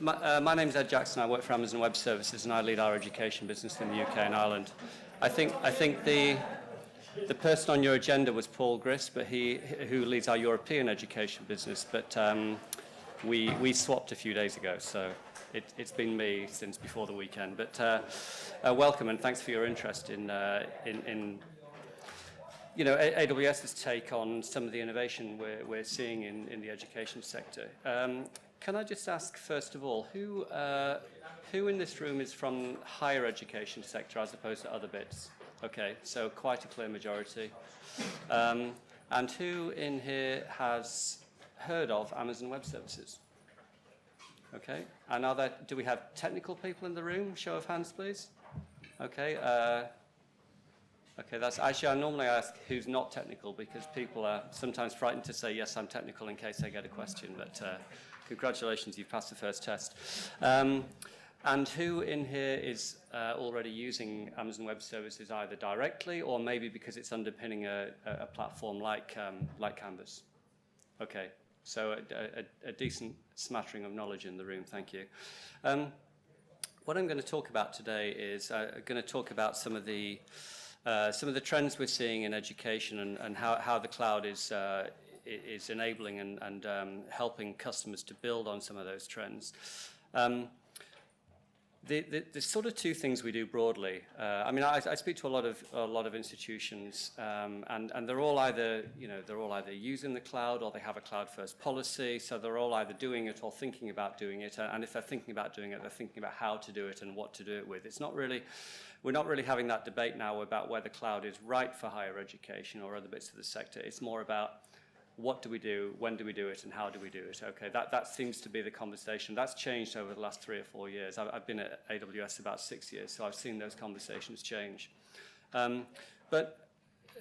My name's Ed Jackson. I work for Amazon Web Services, and I lead our education business in the UK and Ireland. I think the person on your agenda was Paul Grist, but who leads our European education business. But we swapped a few days ago, so it's been me since before the weekend. But welcome, and thanks for your interest in AWS's take on some of the innovation we're seeing in the education sector. Can I just ask, first of all, who in this room is from higher education sector as opposed to other bits? Okay, so quite a clear majority. And who in here has heard of Amazon Web Services? Okay, and do we have technical people in the room? Show of hands, please. Okay. Okay, that's actually, I normally ask who's not technical because people are sometimes frightened to say, yes, I'm technical in case they get a question, but congratulations, you've passed the first test. And who in here is already using Amazon Web Services either directly or maybe because it's underpinning a platform like Canvas? Okay, so a decent smattering of knowledge in the room, thank you. What I'm going to talk about today is I'm going to talk about some of the trends we're seeing in education and how the cloud is enabling and helping customers to build on some of those trends. There's sort of two things we do broadly. I mean, I speak to a lot of institutions, and they're all either using the cloud or they have a cloud-first policy. So they're all either doing it or thinking about doing it. And if they're thinking about doing it, they're thinking about how to do it and what to do it with. We're not really having that debate now about whether cloud is right for higher education or other bits of the sector. It's more about what do we do, when do we do it, and how do we do it? Okay, that seems to be the conversation. That's changed over the last 3 or 4 years. I've been at AWS about 6 years, so I've seen those conversations change.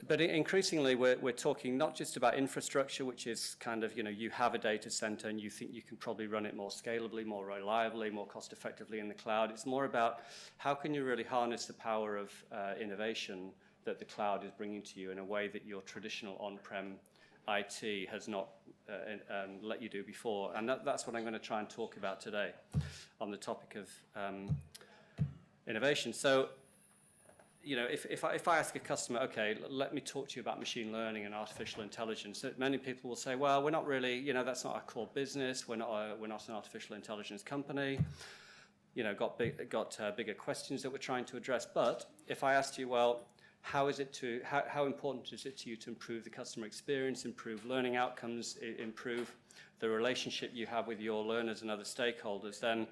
But increasingly, we're talking not just about infrastructure, which is kind of, you have a data center and you think you can probably run it more scalably, more reliably, more cost effectively in the cloud. It's more about how can you really harness the power of innovation that the cloud is bringing to you in a way that your traditional on-prem IT has not let you do before. And that's what I'm going to try and talk about today on the topic of innovation. So, if I ask a customer, okay, let me talk to you about machine learning and artificial intelligence, many people will say, well, we're not really, that's not our core business. We're not an artificial intelligence company. Got bigger questions that we're trying to address. But if I asked you, well, how important is it to you to improve the customer experience, improve learning outcomes, improve the relationship you have with your learners and other stakeholders, then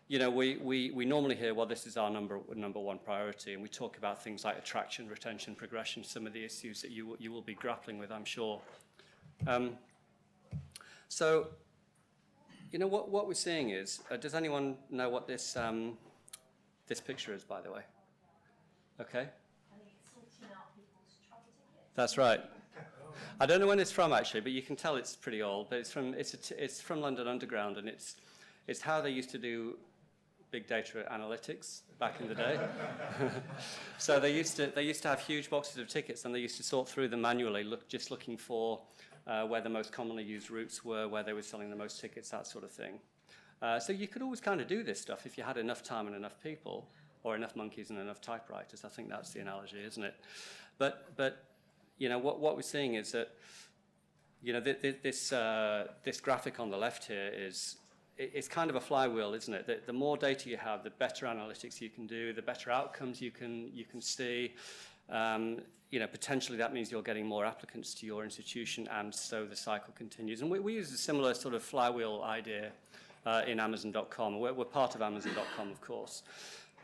we normally hear, well, this is our number one priority, and we talk about things like attraction, retention, progression, some of the issues that you will be grappling with, I'm sure. So, what we're seeing is, does anyone know what this picture is, by the way? Okay. That's right. I don't know when it's from actually, but you can tell it's pretty old. But it's from London Underground, and it's how they used to do big data analytics back in the day. So they used to have huge boxes of tickets, and they used to sort through them manually, looking for where the most commonly used routes were, where they were selling the most tickets, that sort of thing. So you could always kind of do this stuff if you had enough time and enough people, or enough monkeys and enough typewriters. I think that's the analogy, isn't it? But what we're seeing is that this graphic on the left here it's kind of a flywheel, isn't it? The more data you have, the better analytics you can do, the better outcomes you can see. Potentially that means you're getting more applicants to your institution, and so the cycle continues. And we use a similar sort of flywheel idea in Amazon.com. We're part of Amazon.com, of course.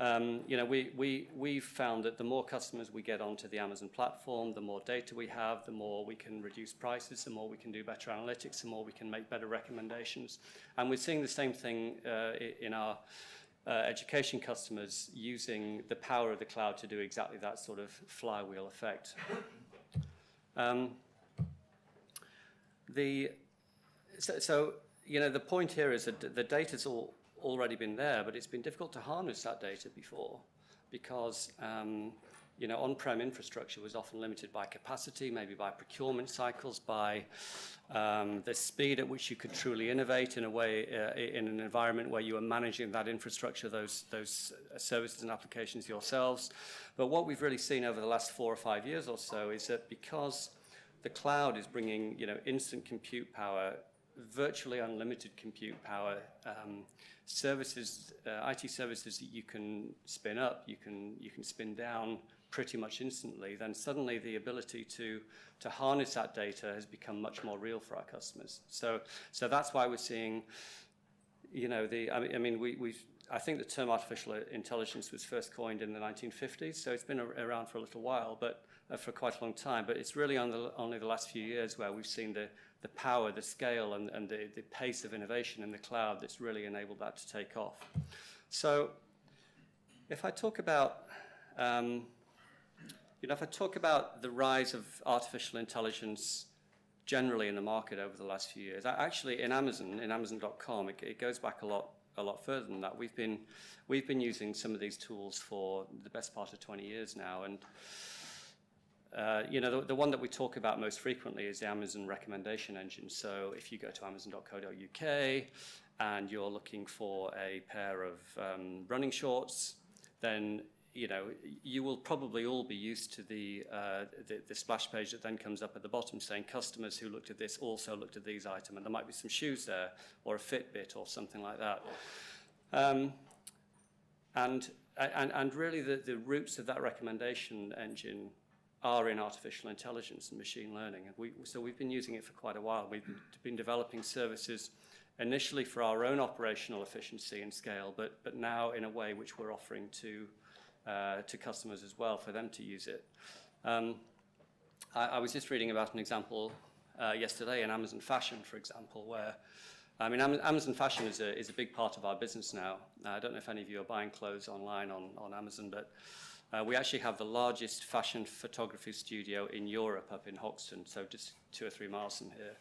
We've found that the more customers we get onto the Amazon platform, the more data we have, the more we can reduce prices, the more we can do better analytics, the more we can make better recommendations. And we're seeing the same thing in our education customers using the power of the cloud to do exactly that sort of flywheel effect. The point here is that the data's already been there, but it's been difficult to harness that data before because on-prem infrastructure was often limited by capacity, maybe by procurement cycles, by the speed at which you could truly innovate in a way, in an environment where you are managing that infrastructure, those services and applications yourselves. But what we've really seen over the last 4 or 5 years or so is that because the cloud is bringing, instant compute power, virtually unlimited compute power, services, IT services that you can spin up, you can spin down pretty much instantly, then suddenly the ability to harness that data has become much more real for our customers. So that's why we're seeing, I think the term artificial intelligence was first coined in the 1950s, so it's been around for a little while, but for quite a long time. But it's really only the last few years where we've seen the power, the scale, and the pace of innovation in the cloud that's really enabled that to take off. So if I talk about the rise of artificial intelligence generally in the market over the last few years, actually in Amazon.com, it goes back a lot further than that. We've been using some of these tools for the best part of 20 years now, and the one that we talk about most frequently is the Amazon recommendation engine. So if you go to amazon.co.uk and you're looking for a pair of running shorts, then you will probably all be used to the splash page that then comes up at the bottom saying customers who looked at this also looked at these items, and there might be some shoes there or a Fitbit or something like that. And really the roots of that recommendation engine are in artificial intelligence and machine learning. And so we've been using it for quite a while. We've been developing services initially for our own operational efficiency and scale, but now in a way which we're offering to customers as well for them to use it. I was just reading about an example yesterday in Amazon Fashion, for example, where Amazon Fashion is a big part of our business now. I don't know if any of you are buying clothes online on Amazon, but we actually have the largest fashion photography studio in Europe up in Hoxton, so just 2 or 3 miles from here.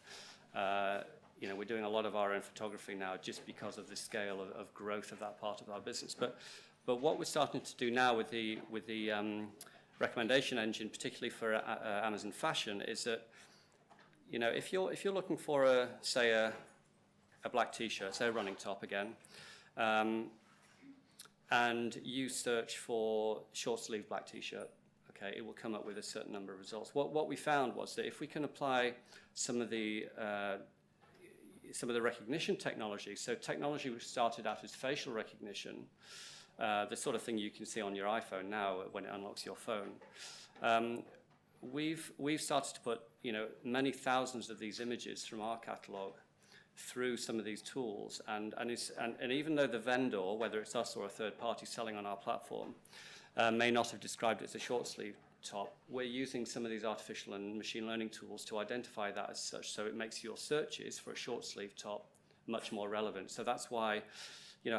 We're doing a lot of our own photography now just because of the scale of growth of that part of our business. But what we're starting to do now with the recommendation engine, particularly for Amazon Fashion, is that if you're looking for say a black T-shirt, say a running top again, and you search for short sleeve black T-shirt, okay, it will come up with a certain number of results. What we found was that if we can apply some of the recognition technology, so technology which started out as facial recognition, the sort of thing you can see on your iPhone now when it unlocks your phone. We've started to put many thousands of these images from our catalog through some of these tools, and even though the vendor, whether it's us or a third party selling on our platform, may not have described it as a short sleeve top, we're using some of these artificial and machine learning tools to identify that as such, so it makes your searches for a short sleeve top much more relevant. So that's why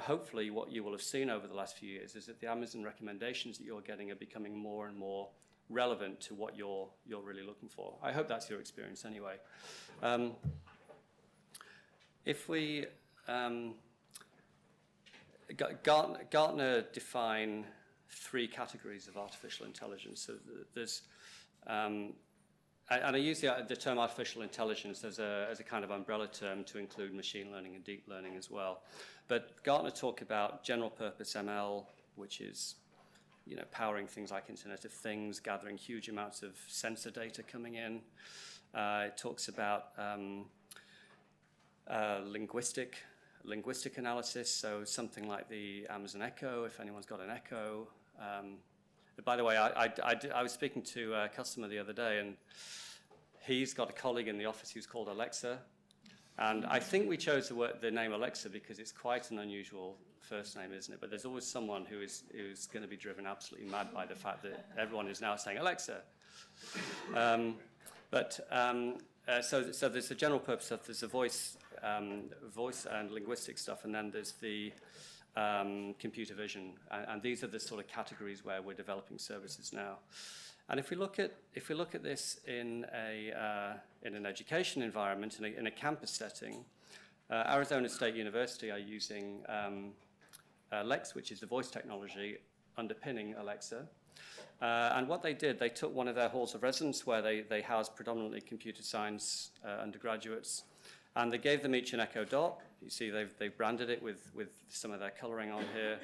hopefully what you will have seen over the last few years is that the Amazon recommendations that you're getting are becoming more and more relevant to what you're really looking for. I hope that's your experience anyway. If we Gartner define 3 categories of artificial intelligence. So there's and I use the term artificial intelligence as a kind of umbrella term to include machine learning and deep learning as well. But Gartner talk about general purpose ML, which is powering things like Internet of Things, gathering huge amounts of sensor data coming in. It talks about linguistic analysis, so something like the Amazon Echo, if anyone's got an Echo. By the way, I was speaking to a customer the other day, and he's got a colleague in the office who's called Alexa, and I think we chose the name Alexa because it's quite an unusual first name, isn't it? But there's always someone who's going to be driven absolutely mad by the fact that everyone is now saying Alexa. So there's the general purpose stuff, there's the voice and linguistic stuff, and then there's the computer vision, and these are the sort of categories where we're developing services now. And if we look at this in an education environment, in a campus setting, Arizona State University are using Lex, which is the voice technology underpinning Alexa. And what they did, they took one of their halls of residence where they housed predominantly computer science undergraduates, and they gave them each an Echo Dot. You see they've branded it with some of their colouring on here.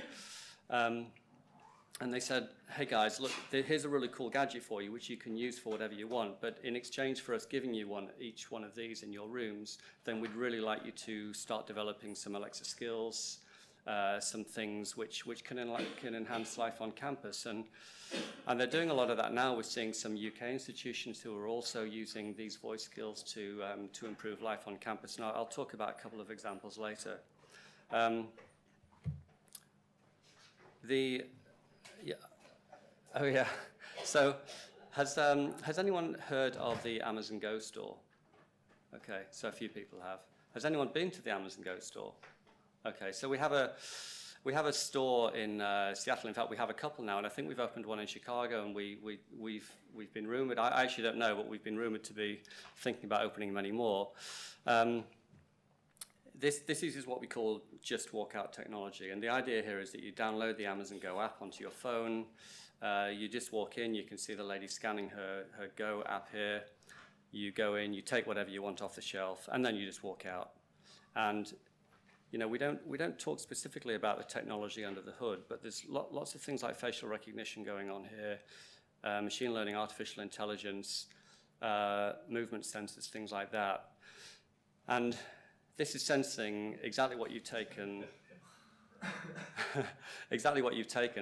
And they said, hey guys, look, here's a really cool gadget for you, which you can use for whatever you want, but in exchange for us giving you each one of these in your rooms, then we'd really like you to start developing some Alexa skills, some things which can enhance life on campus. And they're doing a lot of that now. We're seeing some UK institutions who are also using these voice skills to improve life on campus. And I'll talk about a couple of examples later. So has anyone heard of the Amazon Go store? Okay, so a few people have. Has anyone been to the Amazon Go store? Okay, so we have a store in Seattle. In fact, we have a couple now, and I think we've opened one in Chicago, and we've been rumored. I actually don't know, but we've been rumored to be thinking about opening many more. This uses what we call just walkout technology, and the idea here is that you download the Amazon Go app onto your phone. You just walk in, you can see the lady scanning her Go app here. You go in, you take whatever you want off the shelf, and then you just walk out. And you know, we don't talk specifically about the technology under the hood, but there's lots of things like facial recognition going on here, machine learning, artificial intelligence, movement sensors, things like that. And this is sensing exactly what you've taken,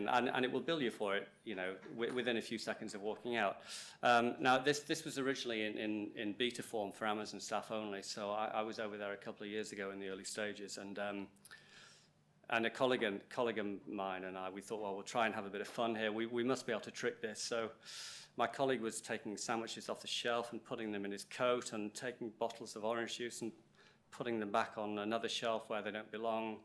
and it will bill you for it, you know, within a few seconds of walking out. Now, this was originally in beta form for Amazon staff only, so I was over there a couple of years ago in the early stages, and a colleague of mine and I, we thought, well, we'll try and have a bit of fun here. We must be able to trick this. So my colleague was taking sandwiches off the shelf and putting them in his coat, and taking bottles of orange juice and putting them back on another shelf where they don't belong.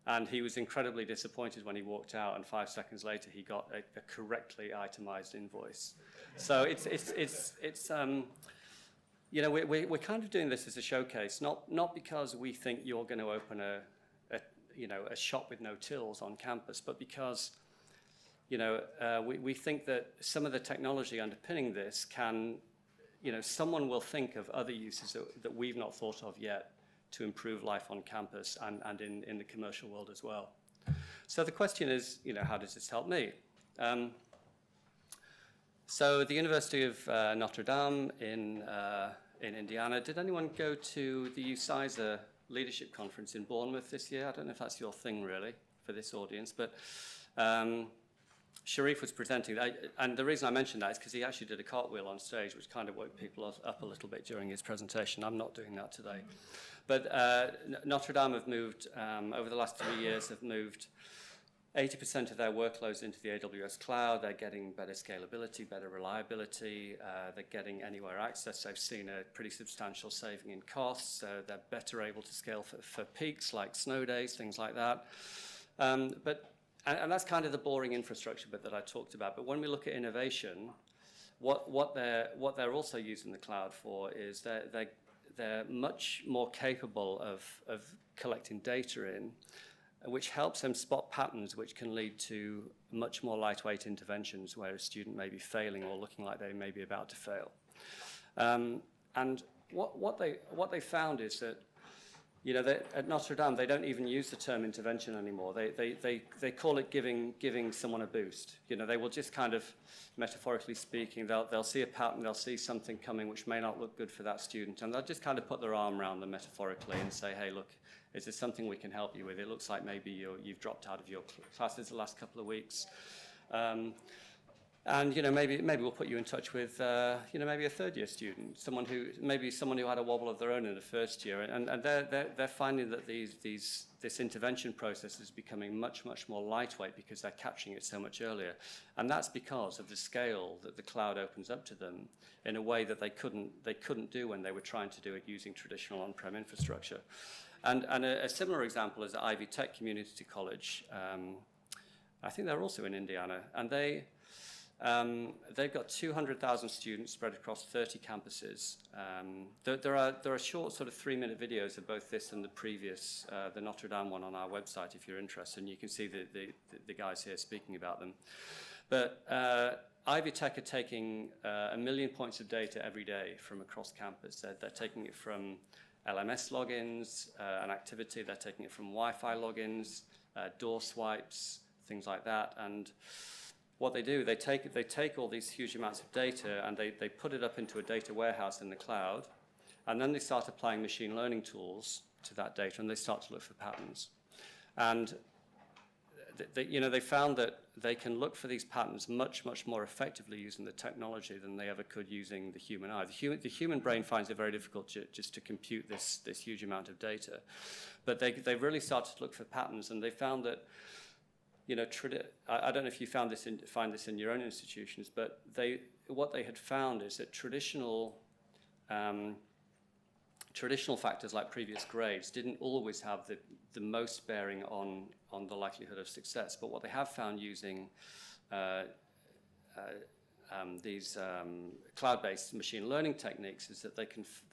And he was incredibly disappointed when he walked out, and 5 seconds later he got a correctly itemized invoice. So it's you know, we're kind of doing this as a showcase, not because we think you're going to open a shop with no tills on campus, but because, you know, we think that some of the technology underpinning this can, you know, someone will think of other uses that we've not thought of yet to improve life on campus and in the commercial world as well. So the question is, you know, how does this help me? So the University of Notre Dame in Indiana, did anyone go to the UCISA Leadership Conference in Bournemouth this year? I don't know if that's your thing really for this audience, but Sharif was presenting, and the reason I mentioned that is because he actually did a cartwheel on stage, which kind of woke people up a little bit during his presentation. I'm not doing that today. But Notre Dame have moved, over the last 3 years, have moved 80% of their workloads into the AWS cloud. They're getting better scalability, better reliability. They're getting anywhere access. They've seen a pretty substantial saving in costs. They're better able to scale for peaks like snow days, things like that. And that's kind of the boring infrastructure bit that I talked about. But when we look at innovation, what they're also using the cloud for is they're much more capable of collecting data in, which helps them spot patterns which can lead to much more lightweight interventions where a student may be failing or looking like they may be about to fail. And what they found is that, you know, at Notre Dame, they don't even use the term intervention anymore. They call it giving someone a boost. You know, they will just kind of, metaphorically speaking, they'll see a pattern, they'll see something coming which may not look good for that student, and they'll just kind of put their arm around them metaphorically and say, hey, look, is there something we can help you with? It looks like maybe you've dropped out of your classes the last couple of weeks. And, you know, maybe we'll put you in touch with, you know, maybe a third-year student, someone who had a wobble of their own in the first year, and they're finding that this intervention process is becoming much more lightweight because they're capturing it so much earlier, and that's because of the scale that the cloud opens up to them in a way that they couldn't do when they were trying to do it using traditional on-prem infrastructure. And a similar example is at Ivy Tech Community College. I think they're also in Indiana, and they've got 200,000 students spread across 30 campuses. There are short sort of 3-minute videos of both this and the previous, the Notre Dame one on our website if you're interested, and you can see the guys here speaking about them. But Ivy Tech are taking 1 million points of data every day from across campus. They're taking it from LMS logins, an activity. They're taking it from Wi-Fi logins, door swipes, things like that. And what they do, they take all these huge amounts of data and they put it up into a data warehouse in the cloud, and then they start applying machine learning tools to that data, and they start to look for patterns. And they found that they can look for these patterns much more effectively using the technology than they ever could using the human eye. The human brain finds it very difficult just to compute this huge amount of data. But they really started to look for patterns, and they found that, I don't know if you find this in your own institutions, but what they had found is that traditional factors like previous grades didn't always have the most bearing on the likelihood of success. But what they have found using these cloud-based machine learning techniques is that they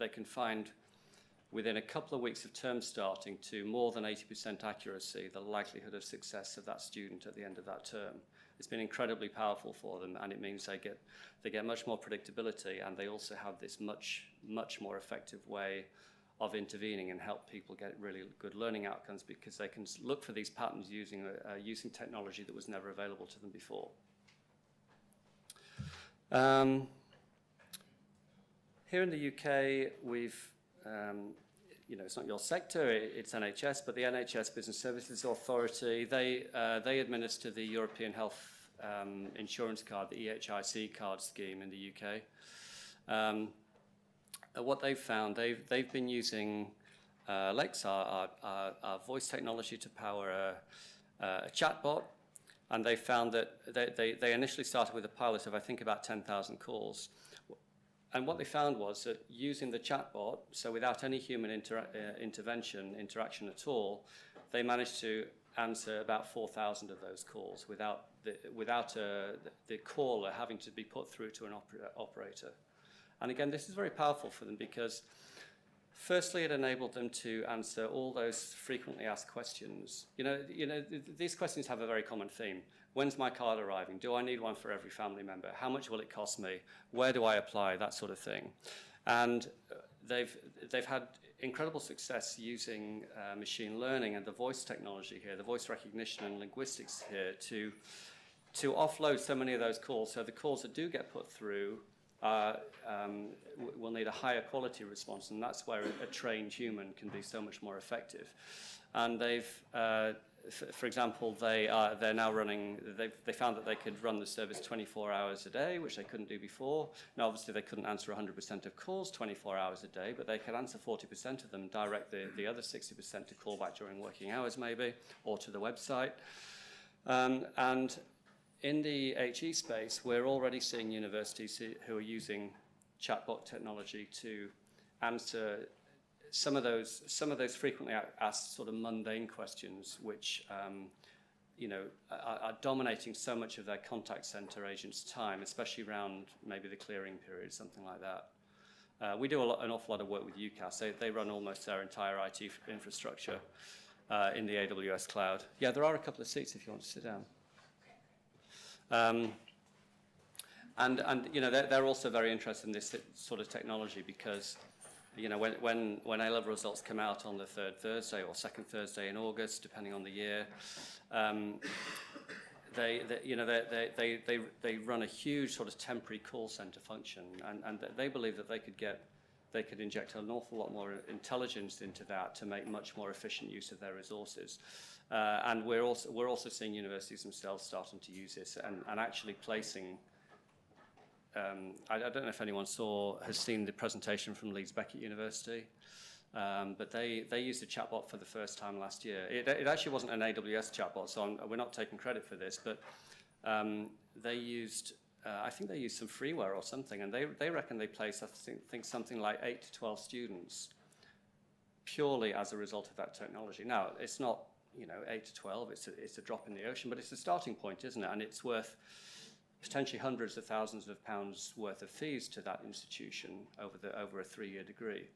can find within a couple of weeks of term starting to more than 80% accuracy the likelihood of success of that student at the end of that term. It's been incredibly powerful for them, and it means they get much more predictability, and they also have this much more effective way of intervening and help people get really good learning outcomes, because they can look for these patterns using technology that was never available to them before. Here in the UK, we've it's not your sector, it's NHS, but the NHS Business Services Authority, they administer the European Health Insurance Card, the EHIC card scheme in the UK. What they've found, they've been using Lex, our voice technology, to power a chatbot, and they found that they initially started with a pilot of, I think, about 10,000 calls. And what they found was that using the chatbot, so without any human interaction at all, they managed to answer about 4,000 of those calls without the caller having to be put through to an operator. And again, this is very powerful for them because, firstly, it enabled them to answer all those frequently asked questions. These questions have a very common theme. When's my card arriving? Do I need one for every family member? How much will it cost me? Where do I apply? That sort of thing. And they've had incredible success using machine learning and the voice technology here, the voice recognition and linguistics here, to offload so many of those calls. So the calls that do get put through will need a higher quality response, and that's where a trained human can be so much more effective. And they've for example, they're now running. They found that they could run the service 24 hours a day, which they couldn't do before. Now, obviously, they couldn't answer 100% of calls 24 hours a day, but they could answer 40% of them, direct the other 60% to call back during working hours, maybe, or to the website. And in the HE space, we're already seeing universities who are using chatbot technology to answer some of those frequently asked sort of mundane questions, which are dominating so much of their contact center agents' time, especially around maybe the clearing period, something like that. We do an awful lot of work with UCAS. They run almost their entire IT infrastructure in the AWS cloud. Yeah, there are a couple of seats if you want to sit down. And they're also very interested in this sort of technology because, when A-level results come out on the third Thursday or second Thursday in August, depending on the year, they run a huge sort of temporary call center function, and they believe that they could inject an awful lot more intelligence into that to make much more efficient use of their resources. And we're also seeing universities themselves starting to use this and actually placing. I don't know if anyone has seen the presentation from Leeds Beckett University, but they used a chatbot for the first time last year. It actually wasn't an AWS chatbot, so we're not taking credit for this, but they used, I think they used some freeware or something, and they reckon they placed, I think something like 8 to 12 students purely as a result of that technology. Now, it's not 8 to 12, it's a drop in the ocean, but it's a starting point, isn't it? And it's worth potentially hundreds of thousands of pounds worth of fees to that institution over a 3-year degree.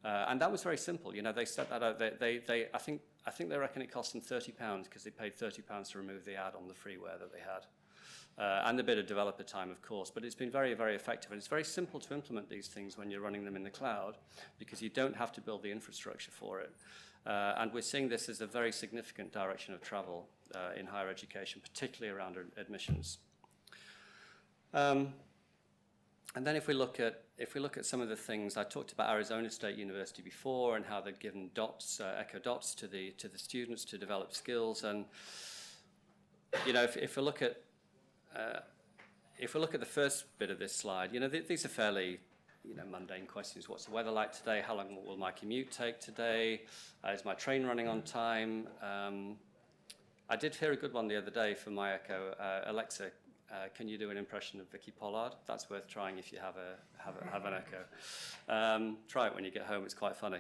And that was very simple. They set that out. I think they reckon it cost them £30 because they paid £30 to remove the ad on the freeware that they had. and a bit of developer time, of course, but it's been very, very effective. And it's very simple to implement these things when you're running them in the cloud, because you don't have to build the infrastructure for it. And we're seeing this as a very significant direction of travel in higher education, particularly around admissions. And then if we look at some of the things, I talked about Arizona State University before and how they'd given dots, echo dots to the students to develop skills. And you know, if we look at the first bit of this slide, you know, these are fairly, you know, mundane questions. What's the weather like today? How long will my commute take today? Is my train running on time? I did hear a good one the other day from my Echo. Alexa, can you do an impression of Vicky Pollard? That's worth trying if you have an Echo. Try it when you get home. It's quite funny.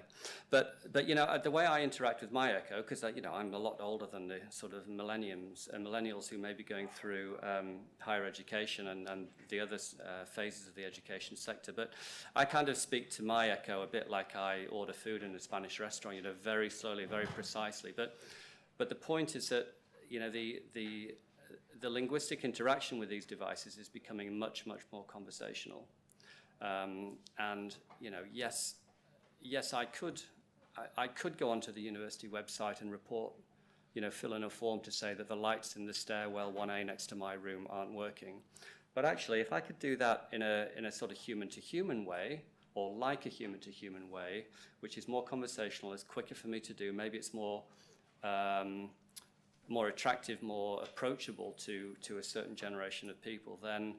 But you know, the way I interact with my Echo, because you know, I'm a lot older than the sort of millennials who may be going through higher education and the other phases of the education sector. But I kind of speak to my Echo a bit like I order food in a Spanish restaurant. You know, very slowly, very precisely. But the point is that, you know, the linguistic interaction with these devices is becoming much, much more conversational. And, you know, yes, I could go onto the university website and report, you know, fill in a form to say that the lights in the stairwell 1A next to my room aren't working. But actually, if I could do that in a sort of human-to-human way, or like a human-to-human way, which is more conversational, is quicker for me to do, maybe it's more attractive, more approachable to a certain generation of people, then,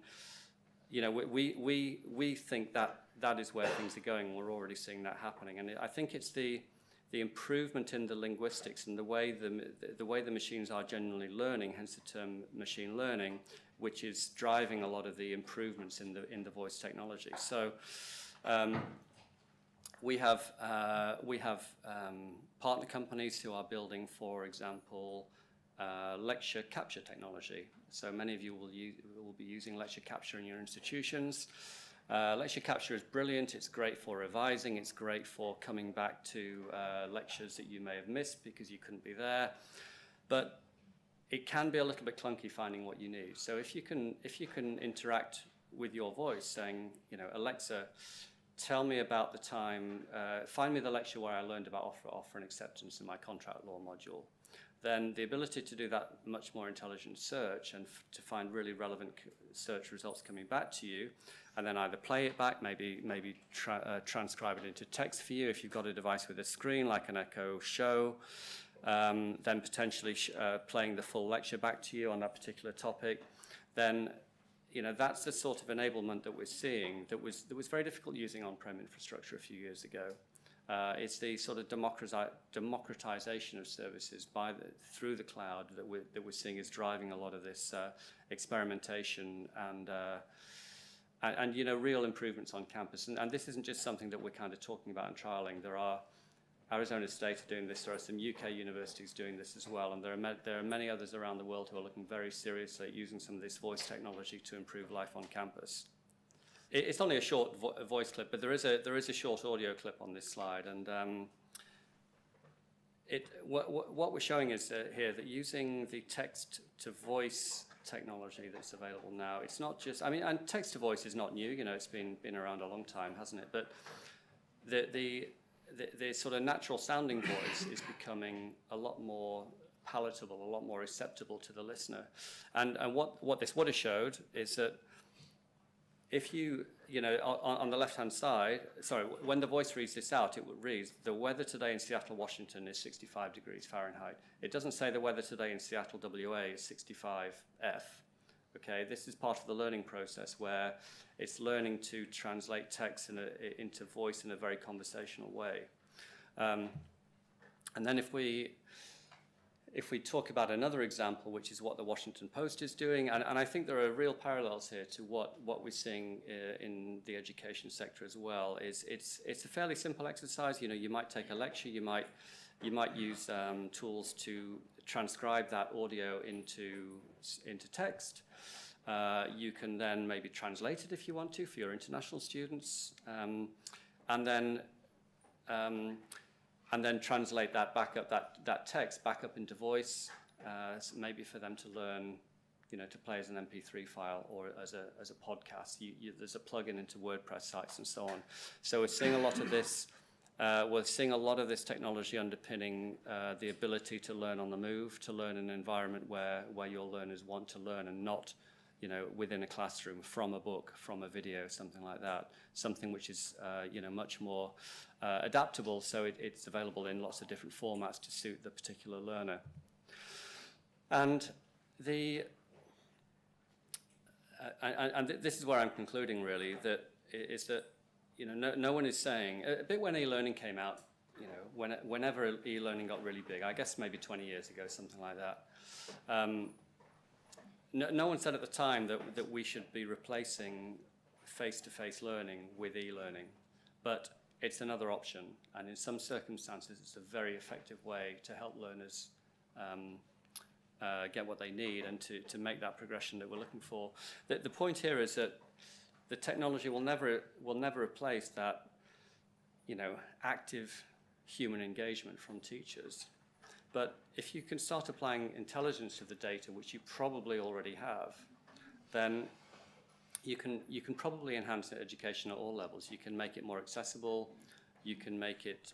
you know, we think that is where things are going. We're already seeing that happening, and I think it's the improvement in the linguistics and the way the machines are generally learning, hence the term machine learning, which is driving a lot of the improvements in the voice technology. So. We have partner companies who are building, for example, lecture capture technology. So many of you will be using lecture capture in your institutions. Lecture capture is brilliant. It's great for revising. It's great for coming back to lectures that you may have missed because you couldn't be there. But it can be a little bit clunky finding what you need. So if you can interact with your voice, saying, you know, Alexa, tell me about the time, find me the lecture where I learned about offer and acceptance in my contract law module, then the ability to do that much more intelligent search and to find really relevant search results coming back to you, and then either play it back, maybe transcribe it into text for you if you've got a device with a screen like an Echo Show, then potentially playing the full lecture back to you on that particular topic, then, you know, that's the sort of enablement that we're seeing that was very difficult using on-prem infrastructure a few years ago. It's the sort of democratization of services through the cloud that we're seeing is driving a lot of this experimentation and you know, real improvements on campus. And this isn't just something that we're kind of talking about and trialing. There are Arizona State are doing this. There are some UK universities doing this as well, and there are many others around the world who are looking very seriously at using some of this voice technology to improve life on campus. It's only a short voice clip, but there is a short audio clip on this slide, and what we're showing is here that using the text-to-voice technology that's available now, it's not just, I mean, and text-to-voice is not new. You know, it's been around a long time, hasn't it? But the sort of natural sounding voice is becoming a lot more palatable, a lot more acceptable to the listener. And what this would have showed is that if you know, on the left-hand side, sorry, when the voice reads this out, it reads, the weather today in Seattle, Washington is 65 degrees Fahrenheit. It doesn't say the weather today in Seattle, WA is 65 F. Okay, this is part of the learning process where it's learning to translate text into voice in a very conversational way. And then if we talk about another example, which is what the Washington Post is doing, and I think there are real parallels here to what we're seeing in the education sector as well, is it's a fairly simple exercise. You know, you might take a lecture, you might use tools to transcribe that audio into text. You can then maybe translate it if you want to for your international students, and then translate that back up, that text back up into voice, maybe for them to learn, to play as an MP3 file or as a podcast. There's a plugin into WordPress sites and so on. So we're seeing a lot of this. We're seeing a lot of this technology underpinning the ability to learn on the move, to learn in an environment where your learners want to learn, and not, within a classroom, from a book, from a video, something like that. Something which is, much more adaptable, so it's available in lots of different formats to suit the particular learner. And this is where I'm concluding, really, that no one is saying, a bit when e-learning came out, whenever e-learning got really big, I guess maybe 20 years ago, something like that, no one said at the time that we should be replacing face-to-face learning with e-learning, but it's another option, and in some circumstances it's a very effective way to help learners get what they need and to make that progression that we're looking for. The point here is that the technology will never replace that, active human engagement from teachers. But if you can start applying intelligence to the data, which you probably already have, then you can probably enhance education at all levels. You can make it more accessible. You can make it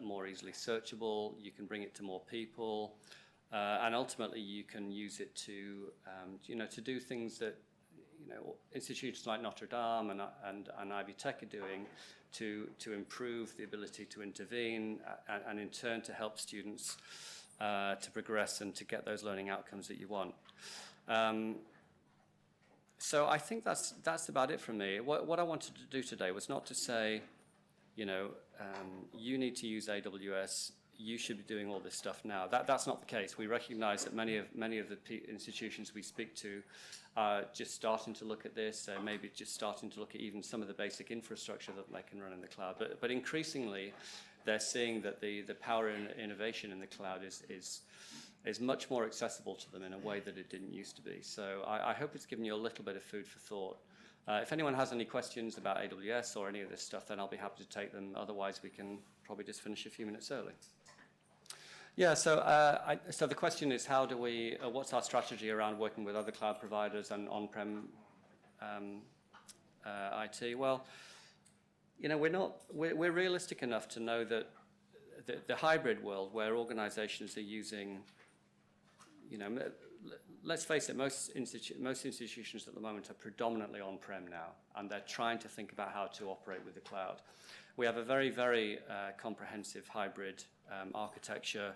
more easily searchable. You can bring it to more people. And ultimately, you can use it to do things that institutions like Notre Dame and Ivy Tech are doing to improve the ability to intervene and in turn to help students to progress and to get those learning outcomes that you want. So I think that's about it from me. What I wanted to do today was not to say, you need to use AWS. You should be doing all this stuff now. That's not the case. We recognize that many of the institutions we speak to are just starting to look at this, maybe just starting to look at even some of the basic infrastructure that they can run in the cloud. But increasingly, they're seeing that the power and innovation in the cloud is much more accessible to them in a way that it didn't used to be. So I hope it's given you a little bit of food for thought. If anyone has any questions about AWS or any of this stuff, then I'll be happy to take them. Otherwise, we can probably just finish a few minutes early. Yeah, so the question is, how do we? What's our strategy around working with other cloud providers and on-prem IT? Well, we're realistic enough to know that the hybrid world, where organizations are using, let's face it, most institutions at the moment are predominantly on-prem now, and they're trying to think about how to operate with the cloud. We have a very, very comprehensive hybrid architecture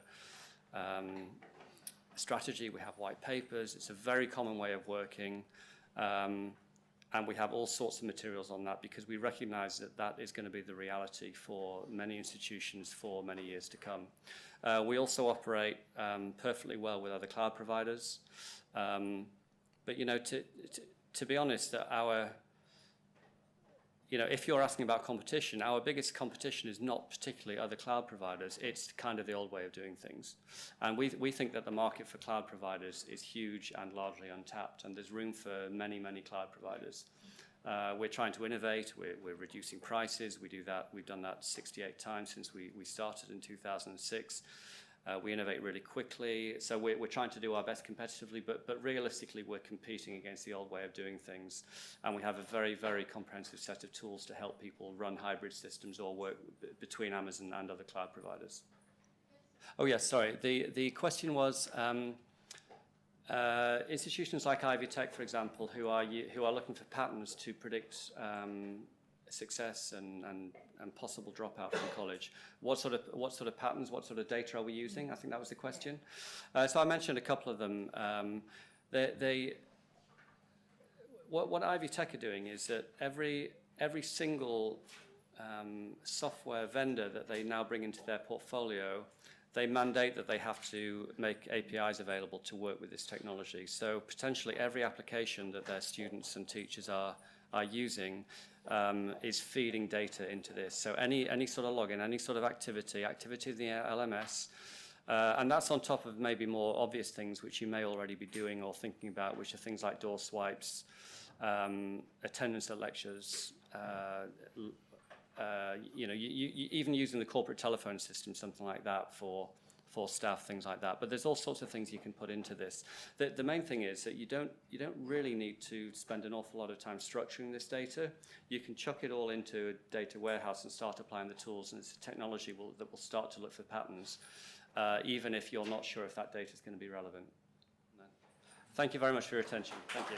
strategy. We have white papers. It's a very common way of working. And we have all sorts of materials on that because we recognize that is going to be the reality for many institutions for many years to come. We also operate perfectly well with other cloud providers. But, to be honest, if you're asking about competition, our biggest competition is not particularly other cloud providers. It's kind of the old way of doing things. And we think that the market for cloud providers is huge and largely untapped, and there's room for many, many cloud providers. We're trying to innovate. We're reducing prices. We do that. We've done that 68 times since we started in 2006. We innovate really quickly, so we're trying to do our best competitively, but realistically we're competing against the old way of doing things, and we have a very, very comprehensive set of tools to help people run hybrid systems or work between Amazon and other cloud providers. Oh yes, sorry, the question was institutions like Ivy Tech, for example, who are looking for patterns to predict success and possible dropout from college. What sort of patterns, what sort of data are we using? I think that was the question. So I mentioned a couple of them. What Ivy Tech are doing is that every single software vendor that they now bring into their portfolio, they mandate that they have to make APIs available to work with this technology. So potentially every application that their students and teachers are using is feeding data into this. So any sort of login, any sort of activity in the LMS, and that's on top of maybe more obvious things which you may already be doing or thinking about, which are things like door swipes, attendance at lectures, even using the corporate telephone system, something like that for for staff, things like that. But there's all sorts of things you can put into this. The main thing is that you don't really need to spend an awful lot of time structuring this data. You can chuck it all into a data warehouse and start applying the tools, and it's a technology that will start to look for patterns, even if you're not sure if that data is going to be relevant. Thank you very much for your attention. Thank you.